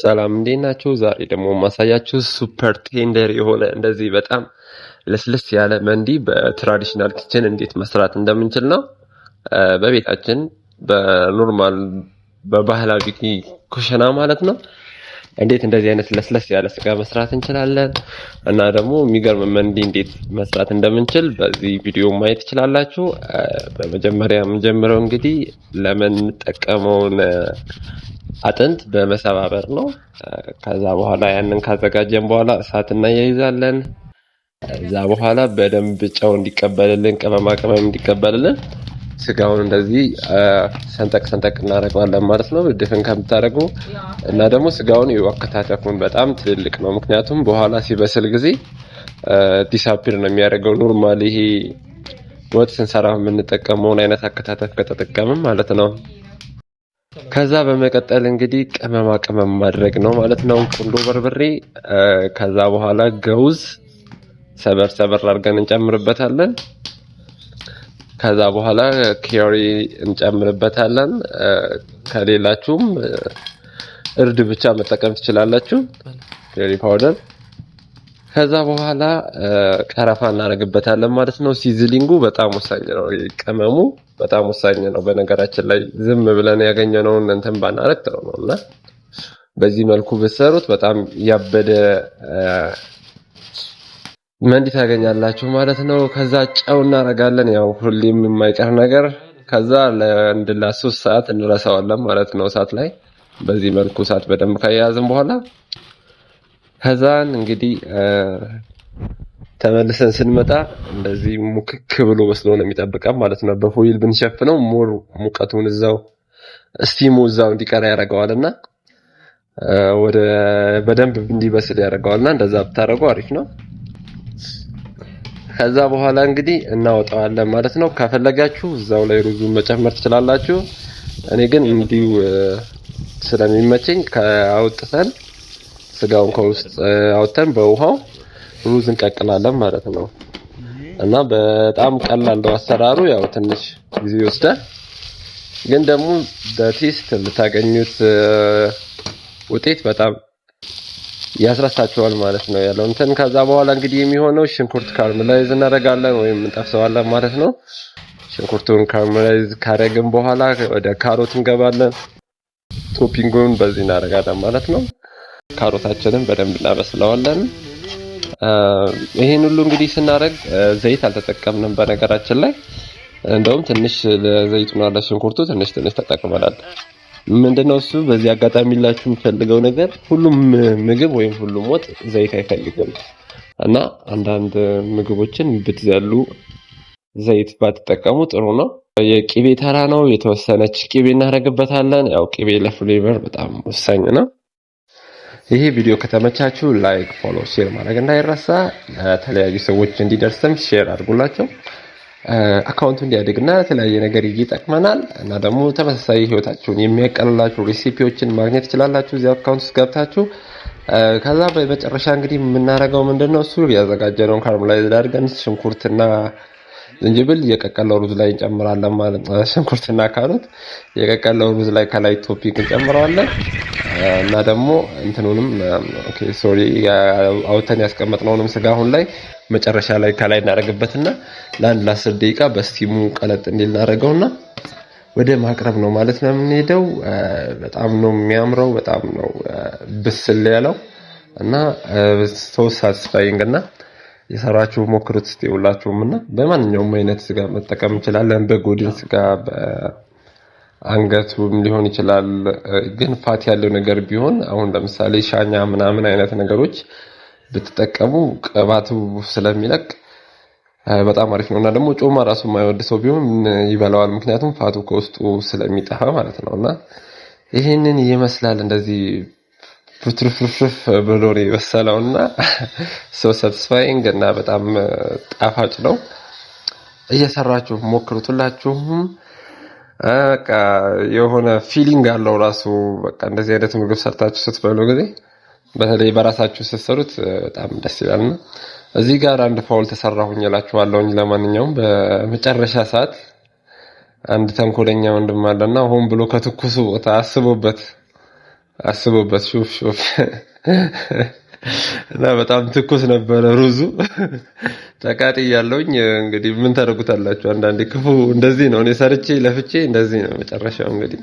ሰላም እንዴት ናችሁ? ዛሬ ደግሞ ማሳያችሁ ሱፐር ቴንደር የሆነ እንደዚህ በጣም ለስለስ ያለ መንዲ በትራዲሽናል ኪችን እንዴት መስራት እንደምንችል ነው። በቤታችን በኖርማል በባህላዊ ኩሽና ማለት ነው። እንዴት እንደዚህ አይነት ለስለስ ያለ ስጋ መስራት እንችላለን እና ደግሞ የሚገርም መንዲ እንዴት መስራት እንደምንችል በዚህ ቪዲዮ ማየት ትችላላችሁ። በመጀመሪያ የምንጀምረው እንግዲህ ለምንጠቀመውን አጥንት በመሰባበር ነው። ከዛ በኋላ ያንን ካዘጋጀን በኋላ እሳት እናያይዛለን። ከዛ በኋላ በደንብ ጨው እንዲቀበልልን ቅመማ ቅመም እንዲቀበልልን ስጋውን እንደዚህ ሰንጠቅ ሰንጠቅ እናደርገዋለን ማለት ነው፣ ድፍን ከምታደርጉ እና ደግሞ ስጋውን አከታተፉን በጣም ትልልቅ ነው፣ ምክንያቱም በኋላ ሲበስል ጊዜ ዲሳፒር ነው የሚያደርገው። ኖርማሊ ይሄ ወጥ ስንሰራ የምንጠቀመውን አይነት አከታተፍ ከተጠቀምን ማለት ነው። ከዛ በመቀጠል እንግዲህ ቅመማ ቅመም ማድረግ ነው ማለት ነው። ቁንዶ በርበሬ፣ ከዛ በኋላ ገውዝ ሰበር ሰበር አድርገን እንጨምርበታለን። ከዛ በኋላ ኪሪ እንጨምርበታለን። ከሌላችሁም እርድ ብቻ መጠቀም ትችላላችሁ፣ ኪሪ ፓውደር። ከዛ በኋላ ቀረፋ እናደርግበታለን ማለት ነው። ሲዝሊንጉ በጣም ወሳኝ ነው። ቅመሙ በጣም ወሳኝ ነው። በነገራችን ላይ ዝም ብለን ያገኘነውን እንትን ባናረግ ጥሩ ነውና በዚህ መልኩ ብትሰሩት በጣም ያበደ መንዲ ታገኛላችሁ ማለት ነው። ከዛ ጨው እናደርጋለን፣ ያው ሁሌም የማይቀር ነገር። ከዛ ለ3 ሰዓት እንረሳዋለን ማለት ነው እሳት ላይ። በዚህ መልኩ እሳት በደንብ ከያያዝን በኋላ ከዛን እንግዲህ ተመልሰን ስንመጣ እንደዚህ ሙክክ ብሎ በስሎ ነው የሚጠብቀን ማለት ነው። በፎይል ብንሸፍነው ሞር ሙቀቱን እዛው ስቲሙ እዛው እንዲቀር ያደርገዋልና ወደ በደንብ እንዲበስል ያደርገዋልና እንደዛ ብታረጉ አሪፍ ነው። ከዛ በኋላ እንግዲህ እናወጣዋለን ማለት ነው። ከፈለጋችሁ እዛው ላይ ሩዙን መጨመር ትችላላችሁ። እኔ ግን እንዲሁ ስለሚመቸኝ ከአውጥተን ስጋውን ከውስጥ አውጥተን በውሃው ሩዝ እንቀቅላለን ማለት ነው። እና በጣም ቀላል ነው አሰራሩ። ያው ትንሽ ጊዜ ይወስዳል፣ ግን ደግሞ በቴስት የምታገኙት ውጤት በጣም ያስረሳችኋል ማለት ነው ያለው እንትን። ከዛ በኋላ እንግዲህ የሚሆነው ሽንኩርት ካርመላይዝ እናደርጋለን ወይም እንጠብሰዋለን ማለት ነው። ሽንኩርቱን ካርመላይዝ ካደረግን በኋላ ወደ ካሮት እንገባለን። ቶፒንጉን በዚህ እናደርጋለን ማለት ነው። ካሮታችንን በደንብ እናበስለዋለን። ይሄን ሁሉ እንግዲህ ስናደርግ ዘይት አልተጠቀምንም በነገራችን ላይ። እንደውም ትንሽ ለዘይቱና ለሽንኩርቱ ትንሽ ተጠቅመናል። ምንድነው እሱ በዚህ አጋጣሚ ላችሁ የምፈልገው ነገር ሁሉም ምግብ ወይም ሁሉም ወጥ ዘይት አይፈልግም እና አንዳንድ ምግቦችን ብትዘሉ ዘይት ባትጠቀሙ ጥሩ ነው። የቂቤ ተራ ነው። የተወሰነች ቂቤ እናደርግበታለን። ያው ቂቤ ለፍሌቨር በጣም ወሳኝ ነው። ይሄ ቪዲዮ ከተመቻችሁ ላይክ፣ ፎሎ፣ ሼር ማድረግ እንዳይረሳ። ለተለያዩ ሰዎች እንዲደርስም ሼር አድርጉላቸው። አካውንቱ እንዲያድግና ለተለያየ ነገር ይጠቅመናል እና ደግሞ ተመሳሳይ ህይወታችሁን የሚያቀልላችሁ ሬሲፒዎችን ማግኘት ትችላላችሁ እዚህ አካውንት ውስጥ ገብታችሁ። ከዛ በመጨረሻ እንግዲህ የምናደርገው ምንድነው እሱ ያዘጋጀነውን ካርመላይዝድ አድርገን ሽንኩርትና ዝንጅብል የቀቀለው ሩዝ ላይ እንጨምራለን ማለት ነው። ሽንኩርትና ካሮት የቀቀለው ሩዝ ላይ ከላይ ቶፒንግ እንጨምረዋለን እና ደግሞ እንትኑንም አውተን ያስቀመጥነውንም ስጋ አሁን ላይ መጨረሻ ላይ ከላይ እናደርግበትና ለአንድ ለ10 ደቂቃ በስቲሙ ቀለጥ እንዲል እናደርገውና ወደ ማቅረብ ነው ማለት ነው የምንሄደው። በጣም ነው የሚያምረው፣ በጣም ነው ብስል ያለው እና ሶ ሳቲስፋይንግ እና የሰራችሁ ሞክሩት እስቲ ሁላችሁምና በማንኛውም አይነት ስጋ መጠቀም እንችላለን። በጎድን ስጋ በአንገቱም ሊሆን ይችላል፣ ግን ፋት ያለው ነገር ቢሆን አሁን ለምሳሌ ሻኛ ምናምን አይነት ነገሮች ብትጠቀሙ ቅባቱ ስለሚለቅ በጣም አሪፍ ነውና ደግሞ ጮማ ራሱ የማይወድ ሰው ቢሆን ይበላዋል፣ ምክንያቱም ፋቱ ከውስጡ ስለሚጠፋ ማለት ነውና ይሄንን ይመስላል። እንደዚህ ፍትፍትፍ ብሎ ነው የበሰለውና ሶ ሳቲስፋይንግ እና በጣም ጣፋጭ ነው። እየሰራችሁ ሞክሩት ሁላችሁም። በቃ የሆነ ፊሊንግ አለው ራሱ። በቃ እንደዚህ አይነት ምግብ ሰርታችሁ ስትበሉ ጊዜ በተለይ በራሳችሁ ስትሰሩት በጣም ደስ ይላልና እዚህ ጋር አንድ ፋውል ተሰራሁኝ እላችኋለሁኝ። ለማንኛውም በመጨረሻ ሰዓት አንድ ተንኮለኛ ወንድም አለና ሆን ብሎ ከትኩሱ ቦታ አስቦበት አስቡበት። ሹፍ ሹፍ እና በጣም ትኩስ ነበረ ሩዙ። ተቃጥያለሁኝ። እንግዲህ ምን ታደርጉታላችሁ? አንዳንዴ ክፉ እንደዚህ ነው። እኔ ሰርቼ ለፍቼ እንደዚህ ነው መጨረሻው እንግዲህ